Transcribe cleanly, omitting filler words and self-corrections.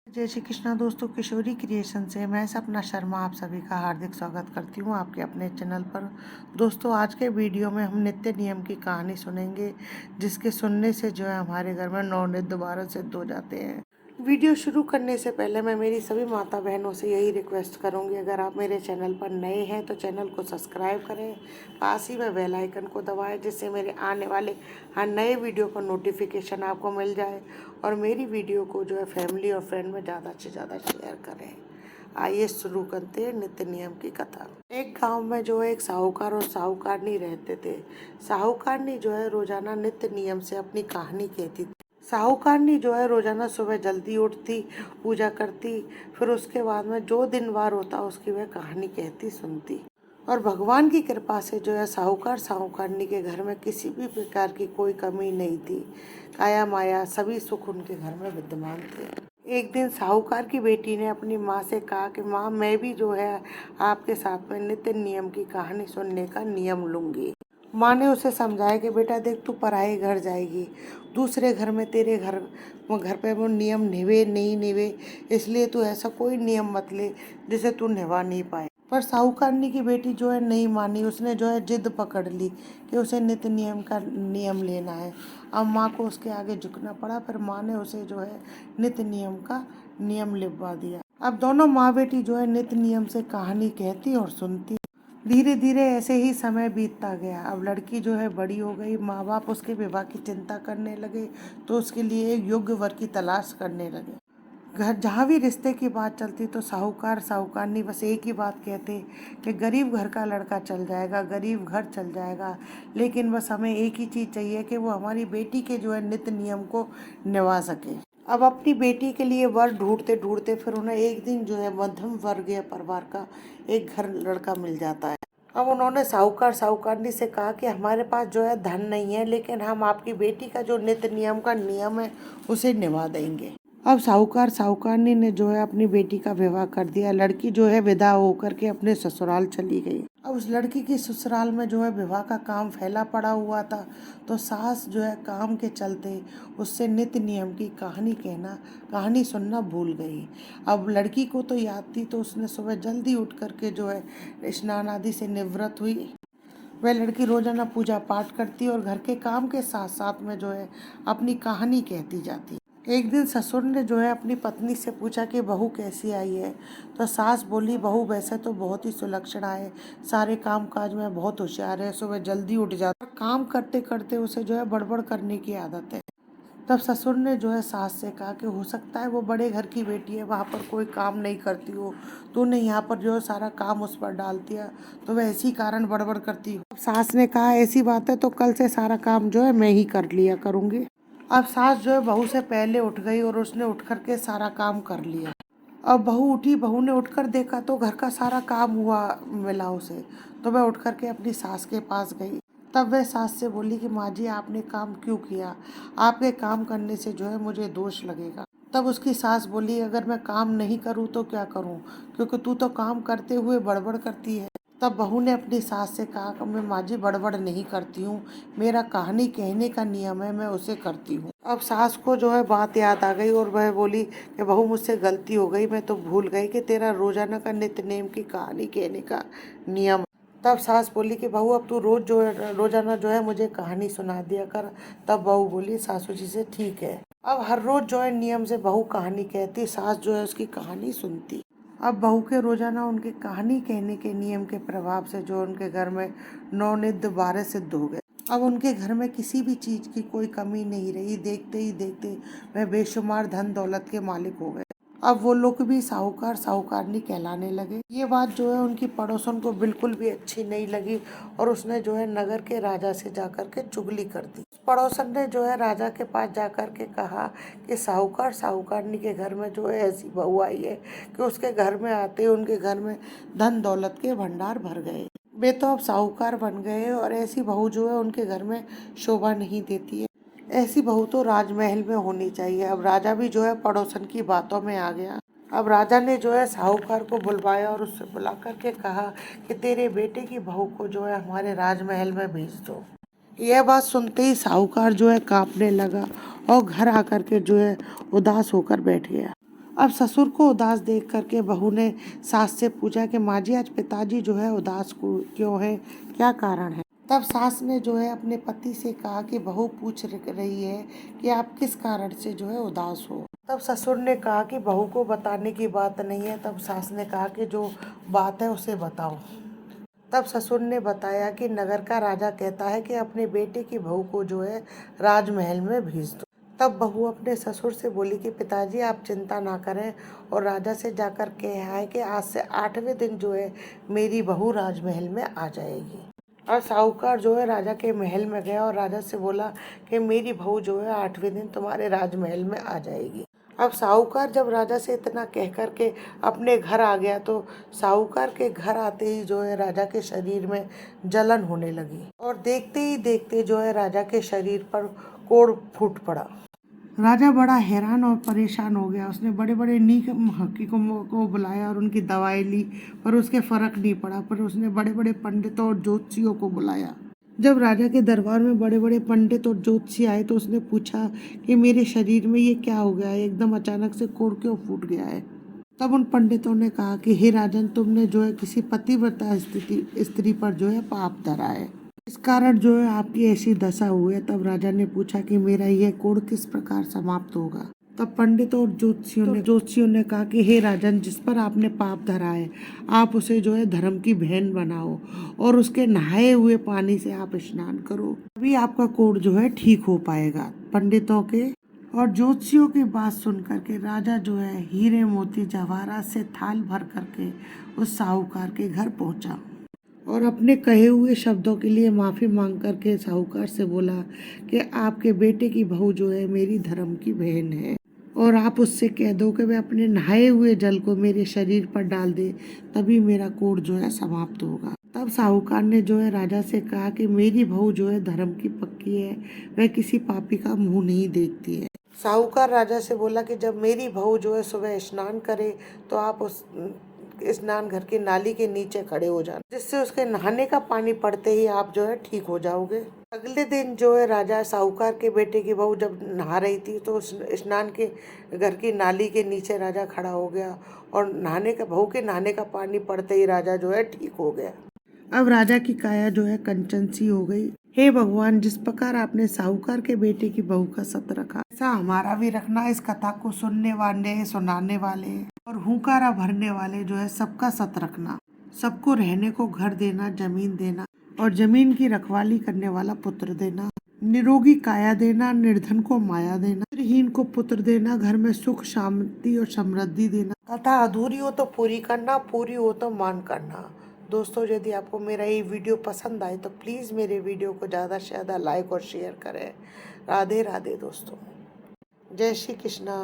जय श्री कृष्णा दोस्तों, किशोरी क्रिएशन से मैं सपना शर्मा आप सभी का हार्दिक स्वागत करती हूँ आपके अपने चैनल पर। दोस्तों, आज के वीडियो में हम नित्य नियम की कहानी सुनेंगे, जिसके सुनने से जो है हमारे घर में नवनिध दोबारा सिद्ध हो जाते हैं। वीडियो शुरू करने से पहले मैं मेरी सभी माता बहनों से यही रिक्वेस्ट करूंगी, अगर आप मेरे चैनल पर नए हैं तो चैनल को सब्सक्राइब करें, पास ही में बेल आइकन को दबाएं, जिससे मेरे आने वाले हर नए वीडियो का नोटिफिकेशन आपको मिल जाए। और मेरी वीडियो को जो है फैमिली और फ्रेंड में ज़्यादा से ज़्यादा शेयर करें। आइए शुरू करते हैं नित्य नियम की कथा। एक गांव में जो है एक साहूकार और साहूकारनी रहते थे। साहूकारनी जो है रोजाना नित्य नियम से अपनी कहानी कहती थी। साहूकारनी जो है रोजाना सुबह जल्दी उठती, पूजा करती, फिर उसके बाद में जो दिन वार होता उसकी वह कहानी कहती सुनती। और भगवान की कृपा से जो है साहूकार साहूकारनी के घर में किसी भी प्रकार की कोई कमी नहीं थी। काया माया सभी सुख उनके घर में विद्यमान थे। एक दिन साहूकार की बेटी ने अपनी माँ से कहा कि माँ, मैं भी जो है आपके साथ में नित्य नियम की कहानी सुनने का नियम लूंगी। माँ ने उसे समझाया कि बेटा देख, तू पराए घर जाएगी, दूसरे घर में तेरे घर पे वो नियम निभे नहीं निभे, इसलिए तू ऐसा कोई नियम मत ले जिसे तू निभा नहीं पाए। पर साहूकारनी की बेटी जो है नहीं मानी, उसने जो है जिद पकड़ ली कि उसे नित्य नियम का नियम लेना है। अब माँ को उसके आगे झुकना पड़ा, पर माँ ने उसे जो है नित्य नियम का नियम लिखवा दिया। अब दोनों माँ बेटी जो है नित्य नियम से कहानी कहती और सुनती। धीरे धीरे ऐसे ही समय बीतता गया। अब लड़की जो है बड़ी हो गई, माँ बाप उसके विवाह की चिंता करने लगे, तो उसके लिए एक योग्य वर की तलाश करने लगे। घर जहाँ भी रिश्ते की बात चलती तो साहूकार साहूकारनी बस एक ही बात कहते कि गरीब घर का लड़का चल जाएगा, गरीब घर चल जाएगा, लेकिन बस हमें एक ही चीज़ चाहिए कि वो हमारी बेटी के जो है नित्य नियम को निभा सके। अब अपनी बेटी के लिए वर ढूंढते ढूंढते फिर उन्हें एक दिन जो है मध्यम वर्गीय परिवार का एक घर लड़का मिल जाता है। अब उन्होंने साहूकार साहूकारनी से कहा कि हमारे पास जो है धन नहीं है, लेकिन हम आपकी बेटी का जो नित्य नियम का नियम है उसे निभा देंगे। अब साहूकार साहूकारनी ने जो है अपनी बेटी का विवाह कर दिया। लड़की जो है विदा होकर के अपने ससुराल चली गई। अब उस लड़की की ससुराल में जो है विवाह का काम फैला पड़ा हुआ था, तो सास जो है काम के चलते उससे नित्य नियम की कहानी सुनना भूल गई। अब लड़की को तो याद थी, तो उसने सुबह जल्दी उठ करके जो है स्नान आदि से निवृत्त हुई। वह लड़की रोजाना पूजा पाठ करती और घर के काम के साथ साथ में जो है अपनी कहानी कहती जाती। एक दिन ससुर ने जो है अपनी पत्नी से पूछा कि बहू कैसी आई है, तो सास बोली, बहू वैसे तो बहुत ही सुलक्षणा है, सारे काम काज में बहुत होशियार है, सुबह जल्दी उठ जाता, काम करते करते उसे जो है बड़बड़ करने की आदत है। तब ससुर ने जो है सास से कहा कि हो सकता है वो बड़े घर की बेटी है, वहाँ पर कोई काम नहीं करती हो, तूने यहाँ पर जो है सारा काम उस पर डाल दिया, तो वह इसी कारण बड़बड़ करती हो। सास ने कहा, ऐसी बात है तो कल से सारा काम जो है मैं ही कर लिया करूँगी। अब सास जो है बहू से पहले उठ गई और उसने उठ करके सारा काम कर लिया। अब बहू उठी, बहू ने उठकर देखा तो घर का सारा काम हुआ मिला उसे, तो वह उठ करके अपनी सास के पास गई। तब वह सास से बोली कि माँ जी, आपने काम क्यों किया, आपके काम करने से जो है मुझे दोष लगेगा। तब उसकी सास बोली, अगर मैं काम नहीं करूँ तो क्या करूँ, क्योंकि तू तो काम करते हुए बड़बड़ करती है। तब बहू ने अपनी सास से कहा कि मैं माँ जी बड़बड़ नहीं करती हूँ, मेरा कहानी कहने का नियम है, मैं उसे करती हूँ। अब सास को जो है बात याद आ गई और वह बोली कि बहू, मुझसे गलती हो गई, मैं तो भूल गई कि तेरा रोजाना का नित्य नेम की कहानी कहने का नियम। तब सास बोली कि बहू, अब तू रोजाना जो है मुझे कहानी सुना दिया कर। तब बहू बोली सासू जी से, ठीक है। अब हर रोज जो है नियम से बहू कहानी कहती, सास जो है उसकी कहानी सुनती। अब बहू के रोजाना उनके कहानी कहने के नियम के प्रभाव से जो उनके घर में नवनिध दोबारा सिद्ध हो गए। अब उनके घर में किसी भी चीज की कोई कमी नहीं रही। देखते ही देखते वह बेशुमार धन दौलत के मालिक हो गए। अब वो लोग भी साहूकार साहूकारनी कहलाने लगे। ये बात जो है उनकी पड़ोसन को बिल्कुल भी अच्छी नहीं लगी और उसने जो है नगर के राजा से जाकर के चुगली कर दी। पड़ोसन ने जो है राजा के पास जाकर के कहा कि साहूकार साहूकारनी के घर में जो है ऐसी बहू आई है कि उसके घर में आते ही उनके घर में धन दौलत के भंडार भर गए। वे तो अब साहूकार बन गए और ऐसी बहू जो है उनके घर में शोभा नहीं देती है। ऐसी बहू तो राजमहल में होनी चाहिए। अब राजा भी जो है पड़ोसन की बातों में आ गया। अब राजा ने जो है साहूकार को बुलवाया और उससे बुला करके कहा कि तेरे बेटे की बहू को जो है हमारे राजमहल में भेज दो। यह बात सुनते ही साहूकार जो है कांपने लगा और घर आकर के जो है उदास होकर बैठ गया। अब ससुर को उदास देख करके बहू ने सास से पूछा कि माँ जी आज पिताजी जो है उदास क्यों है, क्या कारण है। तब सास ने जो है अपने पति से कहा कि बहू पूछ रही है कि आप किस कारण से जो है उदास हो। तब ससुर ने कहा कि बहू को बताने की बात नहीं है। तब सास ने कहा कि जो बात है उसे बताओ। तब ससुर ने बताया कि नगर का राजा कहता है कि अपने बेटे की बहू को जो है राजमहल में भेज दो। तब बहू अपने ससुर से बोली कि पिताजी आप चिंता ना करें और राजा से जाकर कह आए कि आज से 8वें दिन जो है मेरी बहू राजमहल में आ जाएगी। और साहूकार जो है राजा के महल में गया और राजा से बोला कि मेरी बहू जो है 8वें दिन तुम्हारे राजमहल में आ जाएगी। अब साहूकार जब राजा से इतना कह कर के अपने घर आ गया तो साहूकार के घर आते ही जो है राजा के शरीर में जलन होने लगी और देखते ही देखते जो है राजा के शरीर पर कोढ़ फूट पड़ा। राजा बड़ा हैरान और परेशान हो गया। उसने बड़े बड़े नीक हकीकों को बुलाया और उनकी दवाई ली, पर उसके फर्क नहीं पड़ा। पर उसने बड़े बड़े पंडितों और ज्योतिषियों को बुलाया। जब राजा के दरबार में बड़े बड़े पंडित और ज्योतिषी आए तो उसने पूछा कि मेरे शरीर में ये क्या हो गया है, एकदम अचानक से कोढ़ क्यों फूट गया है। तब उन पंडितों ने कहा कि हे राजन, तुमने जो है किसी पतिव्रता स्त्री पर जो है पाप धरा है, इस कारण जो है आपकी ऐसी दशा हुई है। तब राजा ने पूछा कि मेरा यह कोढ़ किस प्रकार समाप्त होगा। तब पंडितों और ज्योतिषियों ने कहा कि हे राजन, जिस पर आपने पाप धरा है आप उसे जो है धर्म की बहन बनाओ और उसके नहाए हुए पानी से आप स्नान करो, तभी आपका कोढ़ जो है ठीक हो पाएगा। पंडितों के और ज्योतिषियों की बात सुन करके राजा जो है हीरे मोती जवाहरात से थाल भर करके उस साहूकार के घर पहुंचा और अपने कहे हुए शब्दों के लिए माफ़ी मांग करके साहूकार से बोला कि आपके बेटे की बहू जो है मेरी धर्म की बहन है और आप उससे कह दो कि वह अपने नहाए हुए जल को मेरे शरीर पर डाल दे, तभी मेरा कोढ़ जो है समाप्त होगा। तब साहूकार ने जो है राजा से कहा कि मेरी बहू जो है धर्म की पक्की है, वह किसी पापी का मुंह नहीं देखती है। साहूकार राजा से बोला कि जब मेरी बहू जो है सुबह स्नान करे तो आप उस स्नान घर की नाली के नीचे खड़े हो जाना, जिससे उसके नहाने का पानी पड़ते ही आप जो है ठीक हो जाओगे। अगले दिन जो है राजा साहूकार के बेटे की बहू जब नहा रही थी तो स्नान के घर की नाली के नीचे राजा खड़ा हो गया और बहू के नहाने का पानी पड़ते ही राजा जो है ठीक हो गया। अब राजा की काया जो है कंचन सी हो गई। हे भगवान, जिस प्रकार आपने साहूकार के बेटे की बहू का सत रखा, ऐसा हमारा भी रखना। इस कथा को सुनने वाले, सुनाने वाले और हुंकारा भरने वाले जो है सबका सत रखना। सबको रहने को घर देना, जमीन देना और जमीन की रखवाली करने वाला पुत्र देना। निरोगी काया देना, निर्धन को माया देना, पुत्रहीन को पुत्र देना, घर में सुख शांति और समृद्धि देना। कथा अधूरी हो तो पूरी करना, पूरी हो तो मान करना। दोस्तों, यदि आपको मेरा ये वीडियो पसंद आए तो प्लीज़ मेरे वीडियो को ज़्यादा से ज़्यादा लाइक और शेयर करें। राधे राधे दोस्तों, जय श्री कृष्णा।